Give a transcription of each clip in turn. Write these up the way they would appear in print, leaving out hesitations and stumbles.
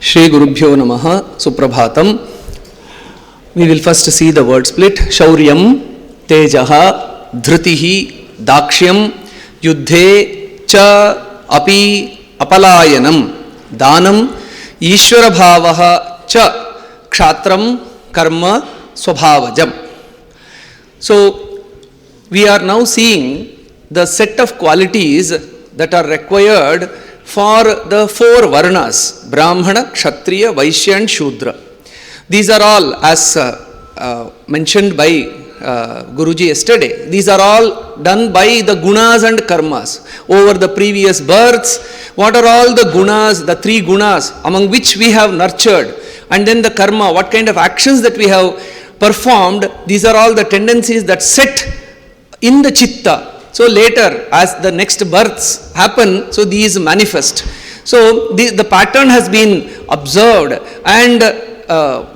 Shri Gurubhyo Namaha Suprabhatam. We will first see the word split. Shauryam, Tejaha, Dhritihi, Dakshyam, Yuddhe, Cha, Api, Apalayanam, Danam, Ishvara Bhavaha, Cha, Kshatram, Karma, Swabhavajam. So, we are now seeing the set of qualities that are required for the four varnas, Brahmana, Kshatriya, Vaishya and Shudra. These are all, as mentioned by Guruji yesterday, these are all done by the gunas and karmas. Over the previous births, what are all the gunas, the three gunas among which we have nurtured, and then the karma, what kind of actions that we have performed, these are all the tendencies that set in the chitta. So later, as the next births happen, so these manifest. So the pattern has been observed and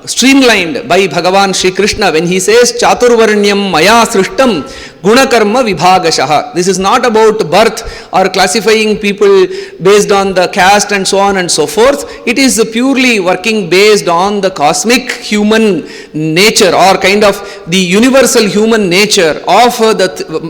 streamlined by Bhagavan Shri Krishna when he says Chaturvarnyam Maya Srishtam Gunakarma Vibhagashaha. This is not about birth or classifying people based on the caste and so on and so forth. It is purely working based on the cosmic human nature or kind of the universal human nature of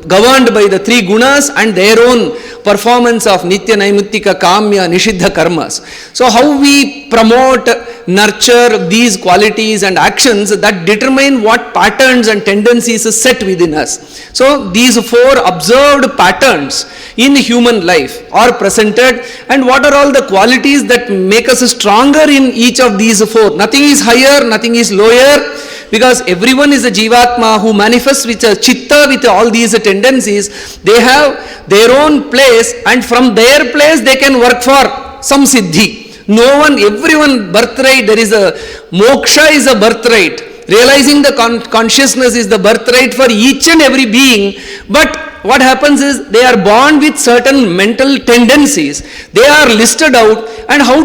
governed by the three gunas and their own performance of Nitya Naimittika Kamya Nishiddha Karmas. So how we promote, nurture these qualities and actions that determine what patterns and tendencies is set within us. So these four observed patterns in human life are presented, and what are all the qualities that make us stronger in each of these four. Nothing is higher, nothing is lower, because everyone is a Jivatma who manifests with a chitta with all these tendencies. They have their own place, and from their place they can work for some siddhi. No one, everyone birthright, there is a moksha is a birthright. Realizing the consciousness is the birthright for each and every being. But what happens is they are born with certain mental tendencies. They are listed out, and how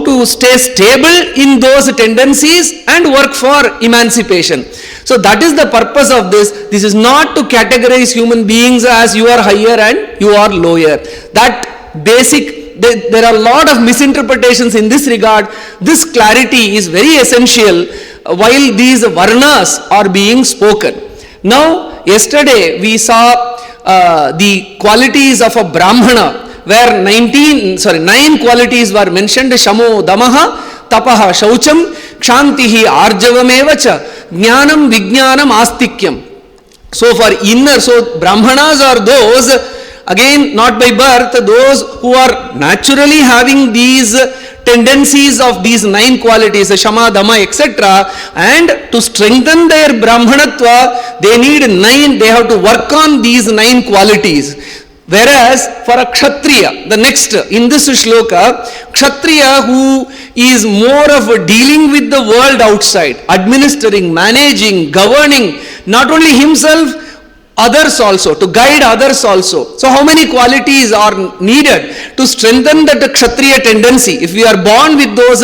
to stay stable in those tendencies and work for emancipation. So that is the purpose of this. This is not to categorize human beings as you are higher and you are lower. That basic, there are a lot of misinterpretations in this regard. This clarity is very essential while these varnas are being spoken. Now, yesterday we saw the qualities of a Brahmana, where 9 qualities were mentioned: Shamo, Damaha, Tapaha, Shaucham, Kshantihi, Arjavamevacha, Jnanam, Vijnanam, Astikyam. So for inner, so Brahmanas are those, again not by birth, those who are naturally having these tendencies of these 9 qualities, Shama, Dama, etc. And to strengthen their Brahmanatva, they need 9, they have to work on these 9 qualities. Whereas for a Kshatriya, the next in this shloka, Kshatriya who is more of dealing with the world outside, administering, managing, governing, not only himself, others also, to guide others also. So how many qualities are needed to strengthen that Kshatriya tendency? If we are born with those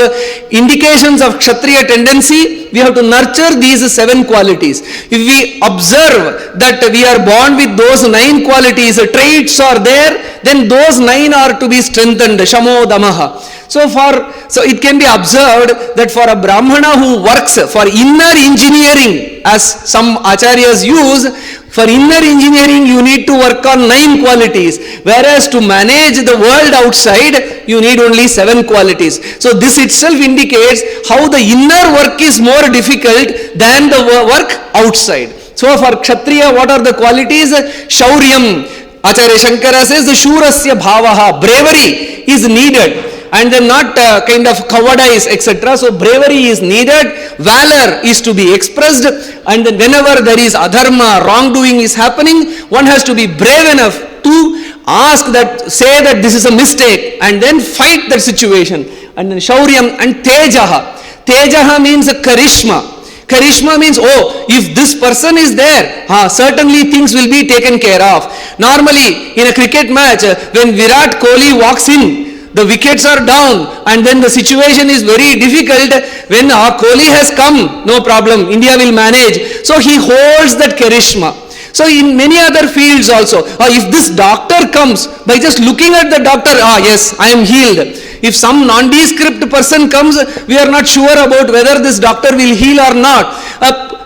indications of Kshatriya tendency, we have to nurture these 7 qualities. If we observe that we are born with those 9 qualities, traits are there, then those 9 are to be strengthened, Shamo, Damaha. So it can be observed that for a Brahmana who works for inner engineering, as some acharyas use, for inner engineering you need to work on 9 qualities, whereas to manage the world outside you need only 7 qualities. So this itself indicates how the inner work is more difficult than the work outside. So for Kshatriya, what are the qualities? Shauryam. Acharya Shankara says the Shurasya Bhavaha, bravery is needed. And then not kind of cowardice, etc. So bravery is needed, valor is to be expressed, and then whenever there is adharma, wrongdoing is happening, one has to be brave enough to ask that, say that this is a mistake, and then fight that situation. And then Shauryam and Tejaha. Tejaha means a charisma. Charisma means, oh, if this person is there, certainly things will be taken care of. Normally, in a cricket match, when Virat Kohli walks in, the wickets are down, and then the situation is very difficult. When Kohli has come, no problem, India will manage. So he holds that charisma. So in many other fields also, if this doctor comes, by just looking at the doctor, yes, I am healed. If some nondescript person comes, we are not sure about whether this doctor will heal or not.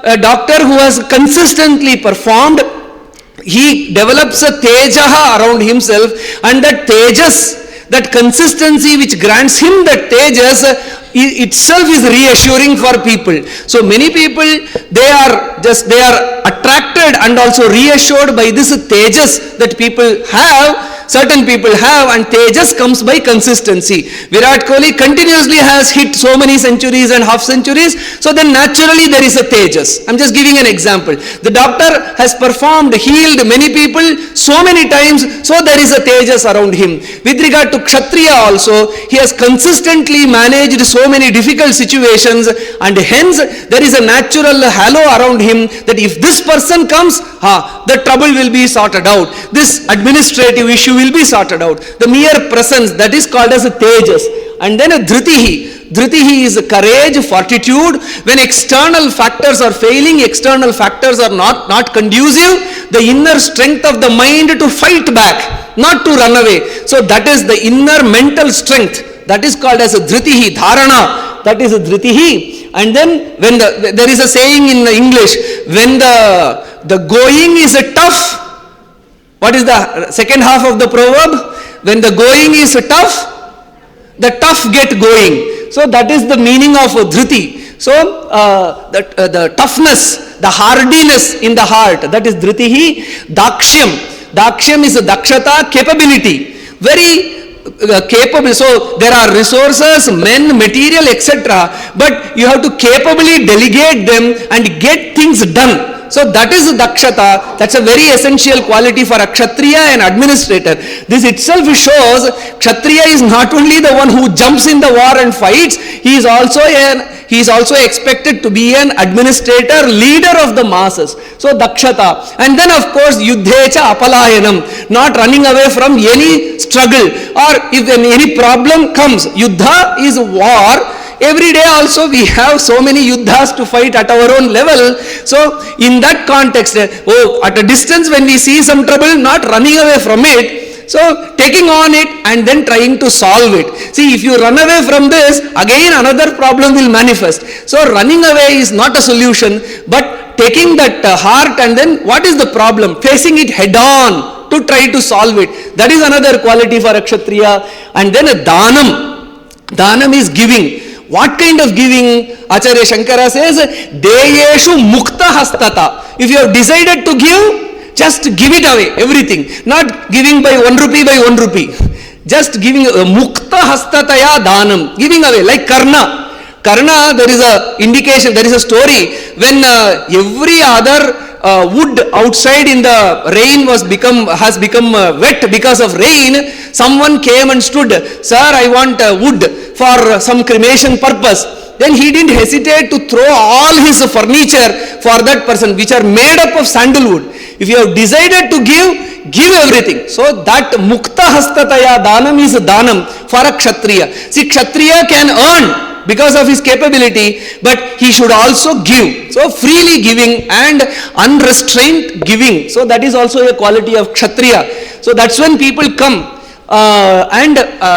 A doctor who has consistently performed, he develops a tejaha around himself, and that tejas, that consistency which grants him that tejas, itself is reassuring for people. So many people, they are attracted and also reassured by this tejas that people have. Certain people have, and tejas comes by consistency. Virat Kohli continuously has hit so many centuries and half centuries, so then naturally there is a tejas. I'm just giving an example. The doctor has performed, healed many people so many times, so there is a tejas around him. With regard to Kshatriya also, he has consistently managed so many difficult situations, and hence there is a natural halo around him that if this person comes, the trouble will be sorted out. This administrative issue will be sorted out. The mere presence, that is called as a tejas. And then a dhritihi. Dhritihi is courage, fortitude. When external factors are failing, external factors are not conducive, the inner strength of the mind to fight back, not to run away. So that is the inner mental strength. That is called as a dhritihi, dharana. That is a dhritihi. And then when there is a saying in English, when the going is tough, what is the second half of the proverb? When the going is tough, the tough get going. So that is the meaning of dhriti. So the toughness, the hardiness in the heart, that is dhritihi. Dakshyam. Dakshyam is a dakshata, capability. Very capable. So there are resources, men, material, etc. But you have to capably delegate them and get things done. So that is dakshata. That's a very essential quality for a kshatriya and administrator. This itself shows kshatriya is not only the one who jumps in the war and fights, he is also expected to be an administrator, leader of the masses. So dakshata. And then of course yuddhecha apalayanam, not running away from any struggle, or if any problem comes. Yuddha is war. Every day also we have so many yuddhas to fight at our own level. So in that context, at a distance when we see some trouble, not running away from it. So taking on it and then trying to solve it. See, if you run away from this, again another problem will manifest. So running away is not a solution, but taking that heart and then what is the problem? Facing it head on to try to solve it. That is another quality for a kshatriya. And then a dhanam. Dhanam is giving. What kind of giving? Acharya Shankara says, deyeshu mukta hastata. If you have decided to give, just give it away, everything. Not giving by 1 rupee by 1 rupee. Just giving mukta hastataya dhanam. Giving away, like Karna. Karna, there is a indication, there is a story. When every other wood outside in the rain has become wet because of rain, someone came and stood, sir, I want wood for some cremation purpose. Then he didn't hesitate to throw all his furniture for that person, which are made up of sandalwood. If you have decided to give everything. So that mukta hastataya dhanam is dhanam for a kshatriya. See, kshatriya can earn because of his capability, but he should also give. So freely giving and unrestrained giving. So that is also a quality of kshatriya. So that's when people come and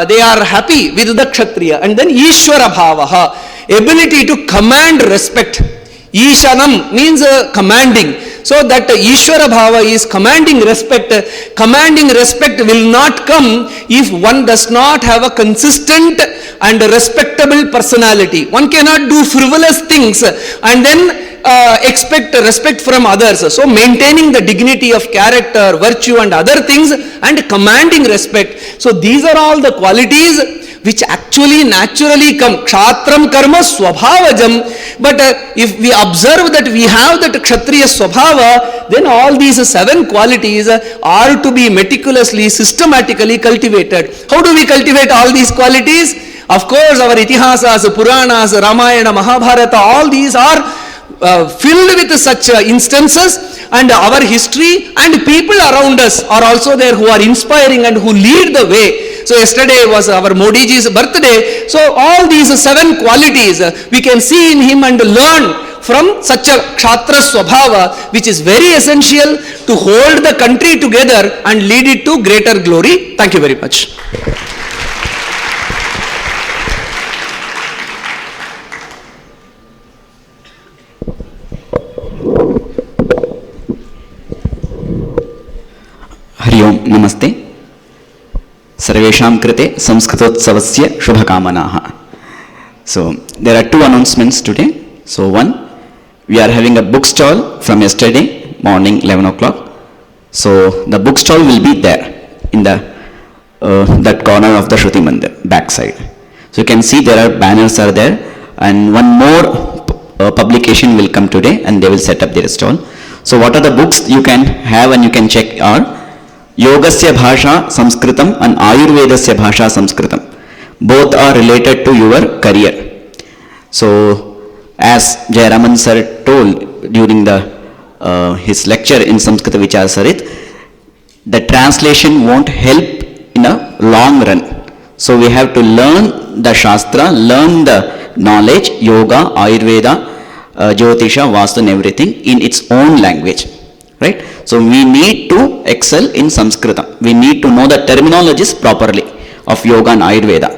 they are happy with the kshatriya. And then Ishvara bhavaha, ability to command respect. Ishanam means commanding. So that Ishvara bhava is commanding respect. Commanding respect will not come if one does not have a consistent and respectable personality. One cannot do frivolous things and then expect respect from others. So maintaining the dignity of character, virtue and other things and commanding respect. So these are all the qualities which actually naturally come. Kshatram karma swabhavajam. But if we observe that we have that kshatriya swabhava, then all these 7 qualities are to be meticulously, systematically cultivated. How do we cultivate all these qualities? Of course, our itihasas, Puranas, Ramayana, Mahabharata, all these are filled with such instances, and our history and people around us are also there who are inspiring and who lead the way. So yesterday was our Modi ji's birthday. So all these 7 qualities we can see in him and learn from such a kshatriya swabhava, which is very essential to hold the country together and lead it to greater glory. Thank you very much. Hari ओम नमस्ते सर्वेषां कृते संस्कृतोत्सवस्य शुभकामनाः. So there are two announcements today. So one, we are having a book stall from yesterday morning 11 o'clock. So the book stall will be there in the that corner of the Shruti Mandir backside. So you can see there are banners are there, and one more publication will come today and they will set up their stall. So what are the books you can have and you can check are Yogasya Bhasha Sanskritam and Ayurvedasya Bhasha Sanskritam. Both are related to your career. So as Jayaraman sir told during the his lecture in Samskrita Vichasarit, the translation won't help in a long run. So we have to learn the Shastra, learn the knowledge, Yoga, Ayurveda, Jyotisha, Vastu and everything in its own language. Right? So we need to excel in Sanskrita. We need to know the terminologies properly of Yoga and Ayurveda.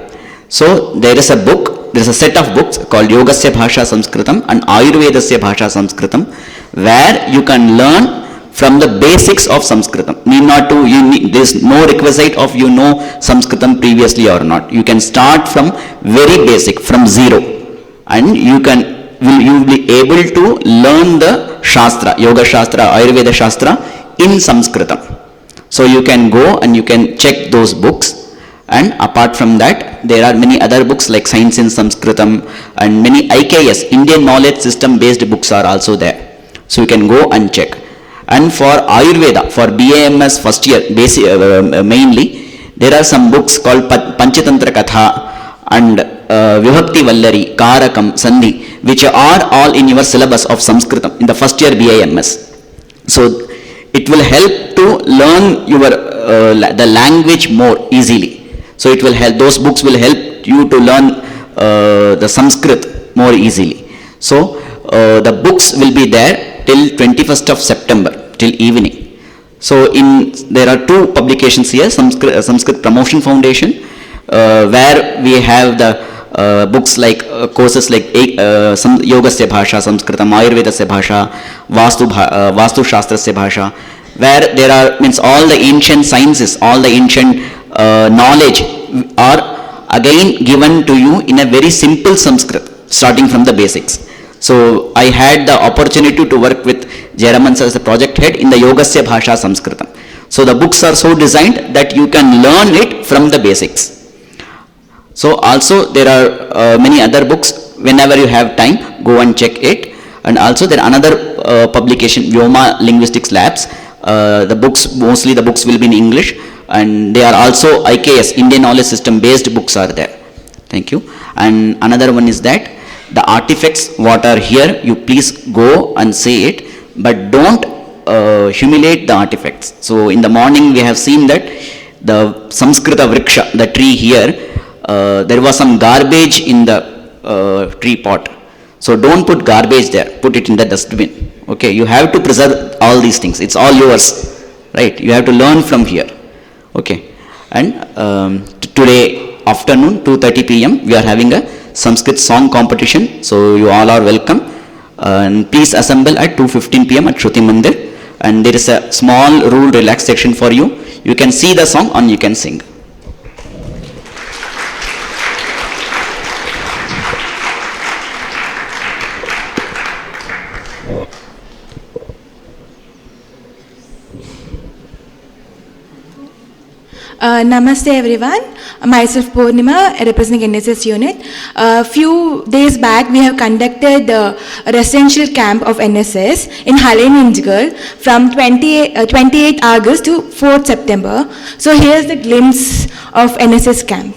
So there is a book, there is a set of books called Yogasya Bhasha Sanskritam and Ayurvedasya Bhasha Sanskritam, where you can learn from the basics of Sanskritam. There is no requisite of you know Sanskritam previously or not. You can start from very basic, from zero, and you will be able to learn the Shastra, Yoga Shastra, Ayurveda Shastra in Sanskritam. So you can go and you can check those books. And apart from that, there are many other books like Science in Sanskritam and many IKS, Indian Knowledge System based books are also there. So you can go and check. And for Ayurveda, for BAMS first year, mainly, there are some books called Panchatantra Katha and Vibhakti Vallari, Karakam, Sandhi, which are all in your syllabus of Sanskritam in the first year BAMS. So it will help to learn your the language more easily. So it will help, those books will help you to learn the Sanskrit more easily. So the books will be there till 21st of September, till evening. So there are two publications here, Sanskrit Promotion Foundation, where we have the books like courses like Yogasya Bhasha Sanskritam, Ayurvedasya Bhasha, Vastu Shastrasya Bhasha, where there are all the ancient sciences, all the ancient knowledge are again given to you in a very simple Sanskrit, starting from the basics. So I had the opportunity to work with Jayaraman sir as the project head in the Yogasya Bhasha Sanskritam. So the books are so designed that you can learn it from the basics. So also there are many other books. Whenever you have time, go and check it. And also there are another publication, Vyoma Linguistics Labs. Mostly the books will be in English, and they are also IKS, Indian Knowledge System based books are there. Thank you. And another one is that the artifacts what are here, you please go and see it, but don't humiliate the artifacts. So in the morning we have seen that the Samskrita Vriksha, the tree here, there was some garbage in the tree pot. So don't put garbage there, put it in the dustbin. Okay, you have to preserve all these things. It's all yours, right? You have to learn from here. Okay, and today afternoon 2:30 p.m. we are having a Sanskrit song competition. So you all are welcome. And please assemble at 2:15 p.m. at Shruti Mandir. And there is a small rule relax section for you. You can see the song and you can sing. Namaste everyone. Myself Purnima, representing NSS unit. A few days back we have conducted the residential camp of NSS in Haleninjgal from 28 August to 4th September. So here's the glimpse of NSS camp.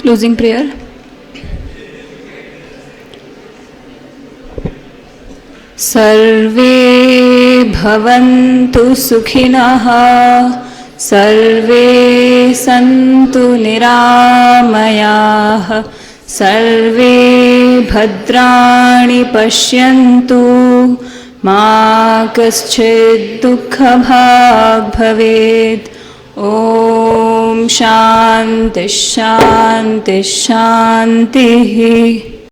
Closing prayer. सर्वे भवन्तु सुखिनः, सर्वे सन्तु निरामयाः, सर्वे भद्राणि पश्यन्तु, मा कश्चित् दुःखभाग् भवेत्। ॐ शान्तिः शान्तिः शान्तिः।